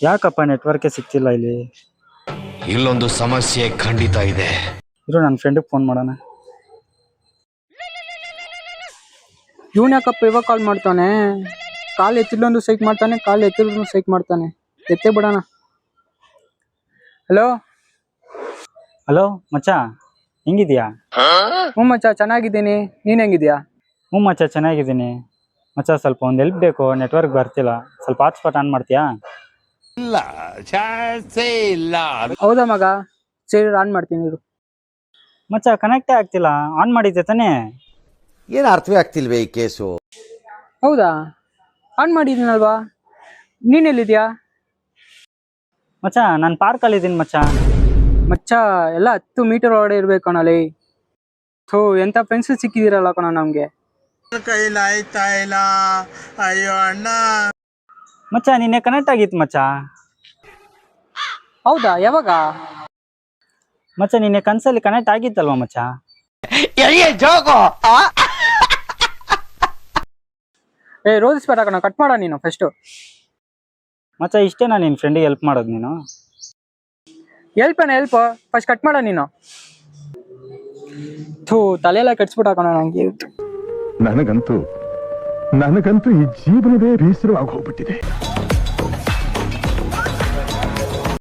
ಯಾಕಪ್ಪ ನೆಟ್ವರ್ಕೇ ಸಿಗ್ತಿಲ್ಲ ಇಲ್ಲಿ? ಇಲ್ಲೊಂದು ಸಮಸ್ಯೆ ಖಂಡಿತ ಇದೆ. ಇರು ನನ್ನ ಫ್ರೆಂಡಿಗೆ ಫೋನ್ ಮಾಡೋಣ. ಇವನ್ ಯಾಕಪ್ಪ ಇವಾಗ ಕಾಲ್ ಮಾಡ್ತಾನೆ? ಕಾಲ್ ಎತ್ತಿಲ್ಲೊಂದು ಸೈಕ್ ಮಾಡ್ತಾನೆ, ಕಾಲ್ ಎತ್ತಿಲ್ಲೊಂದು ಸೈಕ್ ಮಾಡ್ತಾನೆ. ಎತ್ತೇ ಬಿಡೋಣ. ಹಲೋ ಹಲೋ ಮಚ್ಚ, ಹೆಂಗಿದ್ಯಾ? ಹ್ಞೂ ಮಚ್ಚ, ಚೆನ್ನಾಗಿದ್ದೀನಿ. ನೀನು ಹೆಂಗಿದ್ಯಾ? ಹ್ಞೂ ಮಚ್ಚ, ಚೆನ್ನಾಗಿದ್ದೀನಿ. ಮಚ್ಚ, ಸ್ವಲ್ಪ ಒಂದು ಹೆಲ್ಪ್ ಬೇಕು, ನೆಟ್ವರ್ಕ್ ಬರ್ತಿಲ್ಲ. ಸ್ವಲ್ಪ ಹಾಟ್ಸ್ಪಾಟ್ ಆನ್ ಮಾಡ್ತೀಯಾ? ಹೌದಾ ಮಗ, ಸರಿ ಆನ್ ಮಾಡ್ತೀನಿ ಇರು. ಮಚ್ಚ, ಕನೆಕ್ಟೇ ಆಗ್ತಿಲ್ಲ. ಆನ್ ಮಾಡಿದ್ದೆ ತಾನೇ? ಏನು ಅರ್ಥವೇ ಆಗ್ತಿಲ್ವೇ ಈ ಕೇಸು? ಹೌದಾ, ಆನ್ ಮಾಡಿದ್ದೀನಲ್ವಾ. ನೀನೆಲ್ಲಿದ್ಯಾ? ಮಚ್ಚ, ನಾನು ಪಾರ್ಕಲ್ಲಿದ್ದೀನಿ ಮಚ್ಚ. ಮಚ್ಚ, ಎಲ್ಲ 10 ಮೀಟರ್ ಒಳಗಡೆ ಇರ್ಬೇಕು ಕಣಲ್ಲಿ. ಥೋ, ಎಂಥ ಫ್ರೆಂಡ್ಸ್ ಸಿಕ್ಕಿದಿರಲ್ಲ ಕಣ ನಮಗೆ. ಕೈಲಾಯ್ತಾ ಇಲ್ಲ, ಅಯ್ಯೋ ಅಣ್ಣ. ಮಚ್ಚ, ನಿನ್ನೆ ಕನೆಕ್ಟ್ ಆಗಿತ್ತು ಮಚ್ಚ. ಹೌದಾ, ಯಾವಾಗ? ಮಚ್ಚ, ನಿನ್ನೆ ಕನ್ಸಲ್ಲಿ ಕನೆಕ್ಟ್ ಆಗಿತ್ತಲ್ವಾ ಮಚ್ಚ? ರೋದಿಸ್ಬೇಡ ಕಣ, ಕಟ್ ಮಾಡ ನೀನು ಫಸ್ಟು. ಮಚ್ಚ, ಇಷ್ಟೇನಾ ನಿನ್ನ ಫ್ರೆಂಡಿಗೆ ಹೆಲ್ಪ್ ಮಾಡೋದು ನೀನು? ಹೆಲ್ಪ್ ಫಸ್ಟ್ ಕಟ್ ಮಾಡ ನೀನು. ಥೂ, ತಲೆಯೆಲ್ಲ ಕೆಡ್ಸ್ಬಿಟ್ಟ ಕಣ ನಂಗೆ. ನನಗಂತೂ ಈ ಜೀವನವೇ ಬೇಸರವಾಗಿ ಹೋಗ್ಬಿಟ್ಟಿದೆ.